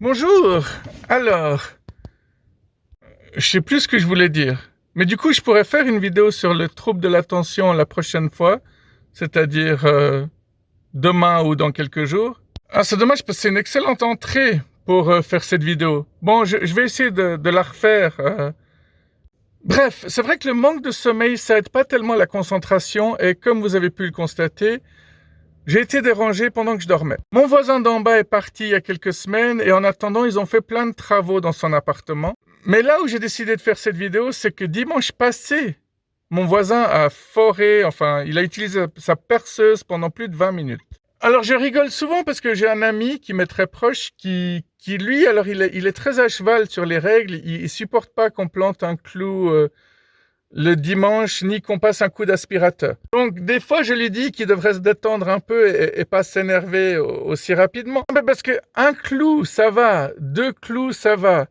Bonjour. Alors, je sais plus ce que je voulais dire. Mais du coup, je pourrais faire une vidéo sur le trouble de l'attention la prochaine fois, c'est-à-dire demain ou dans quelques jours. Ah, c'est dommage parce que c'est une excellente entrée pour faire cette vidéo. Bon, je vais essayer de la refaire. Bref, c'est vrai que le manque de sommeil, ça aide pas tellement la concentration et comme vous avez pu le constater, j'ai été dérangé pendant que je dormais. Mon voisin d'en bas est parti il y a quelques semaines et en attendant, ils ont fait plein de travaux dans son appartement. Mais là où j'ai décidé de faire cette vidéo, c'est que dimanche passé, mon voisin a foré, enfin, il a utilisé sa perceuse pendant plus de 20 minutes. Alors je rigole souvent parce que j'ai un ami qui m'est très proche qui lui, alors il est très à cheval sur les règles, il supporte pas qu'on plante un clou le dimanche, ni qu'on passe un coup d'aspirateur. Donc, des fois, je lui dis qu'il devrait se détendre un peu et pas s'énerver aussi rapidement. Mais parce que un clou, ça va. Deux clous, ça va.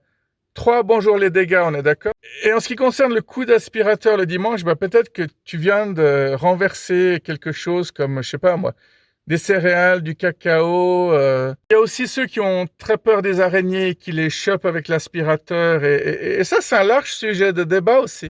Trois, bonjour les dégâts, on est d'accord. Et en ce qui concerne le coup d'aspirateur le dimanche, bah, peut-être que tu viens de renverser quelque chose comme, je sais pas moi, des céréales, du cacao. Il y a aussi ceux qui ont très peur des araignées, qui les chopent avec l'aspirateur. Et ça, c'est un large sujet de débat aussi.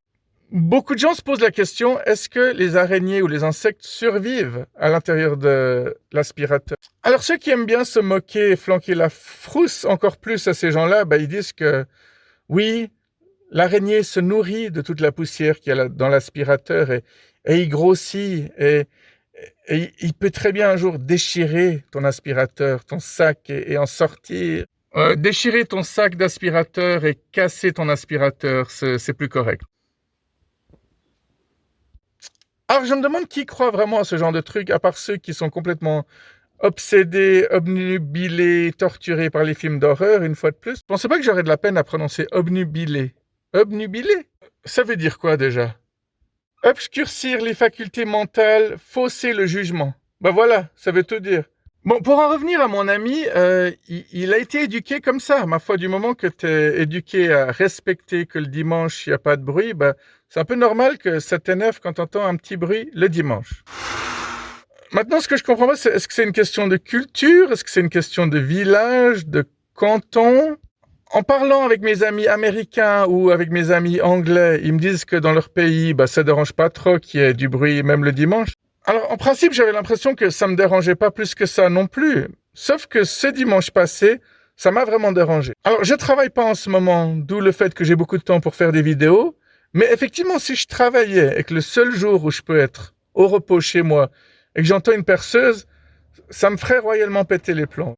Beaucoup de gens se posent la question, est-ce que les araignées ou les insectes survivent à l'intérieur de l'aspirateur? Alors ceux qui aiment bien se moquer et flanquer la frousse encore plus à ces gens-là, bah, ils disent que oui, l'araignée se nourrit de toute la poussière qu'il y a dans l'aspirateur et il grossit et il peut très bien un jour déchirer ton aspirateur, ton sac et en sortir. Déchirer ton sac d'aspirateur et casser ton aspirateur, c'est plus correct. Alors je me demande qui croit vraiment à ce genre de truc, à part ceux qui sont complètement obsédés, obnubilés, torturés par les films d'horreur, une fois de plus. Je pensais pas que j'aurais de la peine à prononcer obnubilé. Obnubilé? Ça veut dire quoi déjà? Obscurcir les facultés mentales, fausser le jugement. Ben voilà, ça veut tout dire. Bon, pour en revenir à mon ami, il a été éduqué comme ça. Ma foi, du moment que tu es éduqué à respecter que le dimanche, il n'y a pas de bruit, ben, c'est un peu normal que ça t'énerve quand tu entends un petit bruit le dimanche. Maintenant, ce que je comprends pas, c'est est-ce que c'est une question de culture? Est-ce que c'est une question de village, de canton? En parlant avec mes amis américains ou avec mes amis anglais, ils me disent que dans leur pays, bah, ça dérange pas trop qu'il y ait du bruit même le dimanche. Alors, en principe, j'avais l'impression que ça me dérangeait pas plus que ça non plus. Sauf que ce dimanche passé, ça m'a vraiment dérangé. Alors, je travaille pas en ce moment, d'où le fait que j'ai beaucoup de temps pour faire des vidéos. Mais effectivement, si je travaillais et que le seul jour où je peux être au repos chez moi et que j'entends une perceuse, ça me ferait royalement péter les plombs.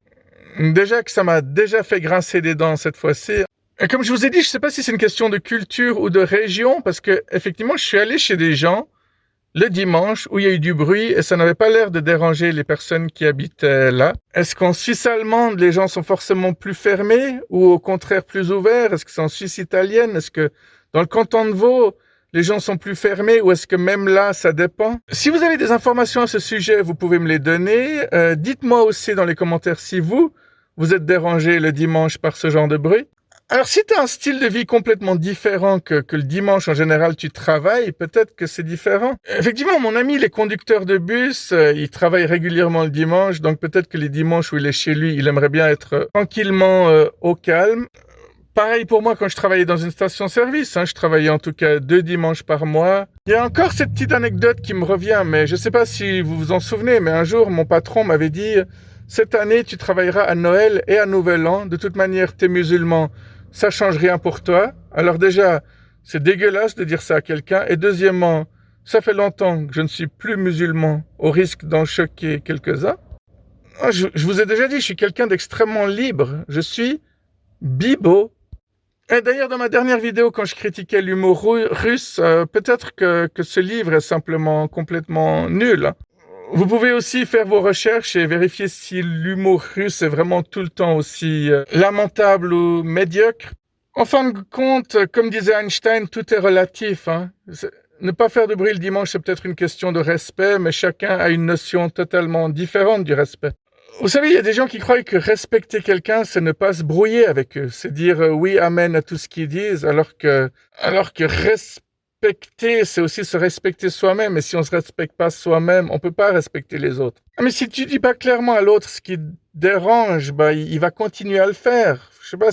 Déjà que ça m'a déjà fait grincer des dents cette fois-ci. Et comme je vous ai dit, je sais pas si c'est une question de culture ou de région, parce que effectivement, je suis allé chez des gens le dimanche où il y a eu du bruit et ça n'avait pas l'air de déranger les personnes qui habitaient là. Est-ce qu'en Suisse allemande, les gens sont forcément plus fermés ou au contraire plus ouverts? Est-ce que c'est en Suisse italienne? Est-ce que dans le canton de Vaud, les gens sont plus fermés ou est-ce que même là, ça dépend? Si vous avez des informations à ce sujet, vous pouvez me les donner. Dites-moi aussi dans les commentaires si vous êtes dérangé le dimanche par ce genre de bruit. Alors si tu as un style de vie complètement différent que le dimanche en général tu travailles, peut-être que c'est différent. Effectivement, mon ami, il est conducteur de bus, il travaille régulièrement le dimanche, donc peut-être que les dimanches où il est chez lui, il aimerait bien être tranquillement au calme. Pareil pour moi quand je travaillais dans une station-service, je travaillais en tout cas 2 dimanches par mois. Il y a encore cette petite anecdote qui me revient, mais je ne sais pas si vous vous en souvenez, mais un jour mon patron m'avait dit « Cette année tu travailleras à Noël et à Nouvel An, de toute manière t'es musulman, ça change rien pour toi. » Alors déjà, c'est dégueulasse de dire ça à quelqu'un, et deuxièmement, ça fait longtemps que je ne suis plus musulman, au risque d'en choquer quelques-uns. Je vous ai déjà dit, je suis quelqu'un d'extrêmement libre, je suis bibo. Et d'ailleurs, dans ma dernière vidéo, quand je critiquais l'humour russe, peut-être que ce livre est simplement complètement nul. Vous pouvez aussi faire vos recherches et vérifier si l'humour russe est vraiment tout le temps aussi lamentable ou médiocre. En fin de compte, comme disait Einstein, tout est relatif. Ne pas faire de bruit le dimanche, c'est peut-être une question de respect, mais chacun a une notion totalement différente du respect. Vous savez, il y a des gens qui croient que respecter quelqu'un, c'est ne pas se brouiller avec eux. C'est dire oui, amen à tout ce qu'ils disent, alors que respecter, c'est aussi se respecter soi-même. Et si on se respecte pas soi-même, on peut pas respecter les autres. Mais si tu dis pas clairement à l'autre ce qui te dérange, bah, il va continuer à le faire. sais pas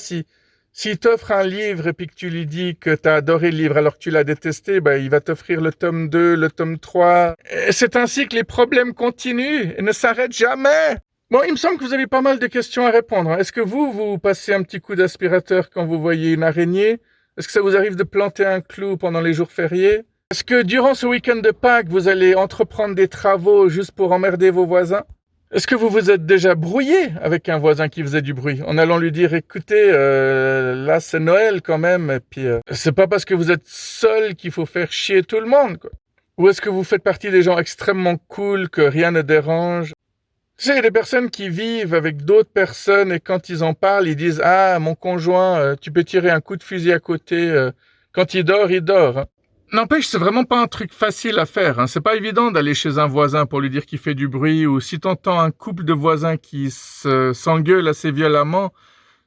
s'il t'offre un livre et puis que tu lui dis que t'as adoré le livre alors que tu l'as détesté, bah, il va t'offrir le tome 2, le tome 3. Et c'est ainsi que les problèmes continuent et ne s'arrêtent jamais. Bon, il me semble que vous avez pas mal de questions à répondre. Est-ce que vous passez un petit coup d'aspirateur quand vous voyez une araignée? Est-ce que ça vous arrive de planter un clou pendant les jours fériés? Est-ce que durant ce week-end de Pâques, vous allez entreprendre des travaux juste pour emmerder vos voisins? Est-ce que vous vous êtes déjà brouillé avec un voisin qui faisait du bruit en allant lui dire écoutez, là c'est Noël quand même, et puis c'est pas parce que vous êtes seul qu'il faut faire chier tout le monde, quoi. Ou est-ce que vous faites partie des gens extrêmement cool que rien ne dérange? Tu sais, il y a des personnes qui vivent avec d'autres personnes et quand ils en parlent, ils disent ah mon conjoint, tu peux tirer un coup de fusil à côté, quand il dort, hein. N'empêche, c'est vraiment pas un truc facile à faire, hein. C'est pas évident d'aller chez un voisin pour lui dire qu'il fait du bruit, ou si t'entends un couple de voisins qui s'engueulent assez violemment,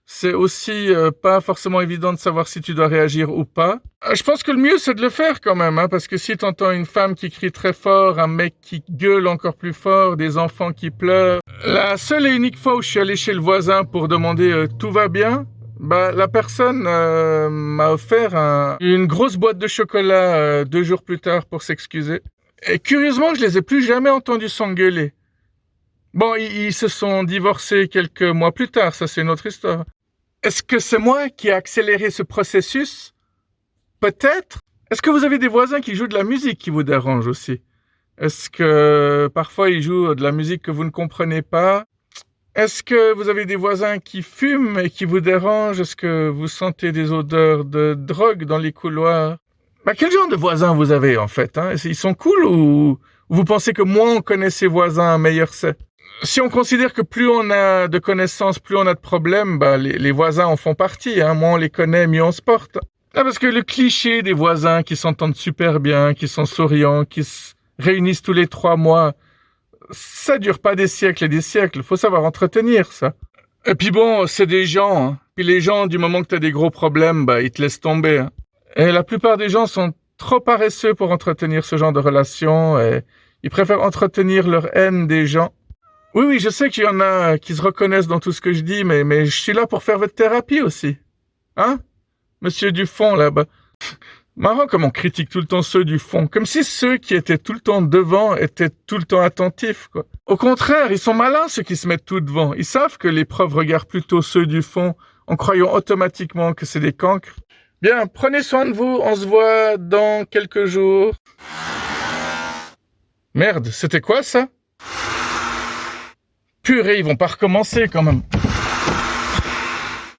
c'est aussi pas forcément évident de savoir si tu dois réagir ou pas. Je pense que le mieux c'est de le faire quand même, hein, parce que si t'entends une femme qui crie très fort, un mec qui gueule encore plus fort, des enfants qui pleurent. La seule et unique fois où je suis allé chez le voisin pour demander tout va bien, bah, la personne m'a offert une grosse boîte de chocolat 2 jours plus tard pour s'excuser. Et curieusement, je les ai plus jamais entendus s'engueuler. Bon, ils se sont divorcés quelques mois plus tard, ça c'est une autre histoire. Est-ce que c'est moi qui ai accéléré ce processus? Peut-être. Est-ce que vous avez des voisins qui jouent de la musique qui vous dérange aussi? Est-ce que parfois ils jouent de la musique que vous ne comprenez pas? Est-ce que vous avez des voisins qui fument et qui vous dérangent? Est-ce que vous sentez des odeurs de drogue dans les couloirs? Bah, quel genre de voisins vous avez en fait, hein? Ils sont cool ou vous pensez que moins on connaît ses voisins, meilleur c'est? Si on considère que plus on a de connaissances, plus on a de problèmes, bah les voisins en font partie, hein. Moins on les connaît, mieux on se porte. Ah, parce que le cliché des voisins qui s'entendent super bien, qui sont souriants, qui se réunissent tous les 3 mois, ça dure pas des siècles et des siècles. Faut savoir entretenir ça. Et puis bon, c'est des gens, hein. Puis les gens, du moment que t'as des gros problèmes, bah ils te laissent tomber, hein. Et la plupart des gens sont trop paresseux pour entretenir ce genre de relations et ils préfèrent entretenir leur haine des gens. Oui, je sais qu'il y en a qui se reconnaissent dans tout ce que je dis, mais je suis là pour faire votre thérapie aussi. Hein? Monsieur Dufond, là-bas. Marrant comme on critique tout le temps ceux du fond, comme si ceux qui étaient tout le temps devant étaient tout le temps attentifs, quoi. Au contraire, ils sont malins ceux qui se mettent tout devant. Ils savent que les profs regardent plutôt ceux du fond en croyant automatiquement que c'est des cancres. Bien, prenez soin de vous, on se voit dans quelques jours. Merde, c'était quoi ça? Purée, ils vont pas recommencer quand même.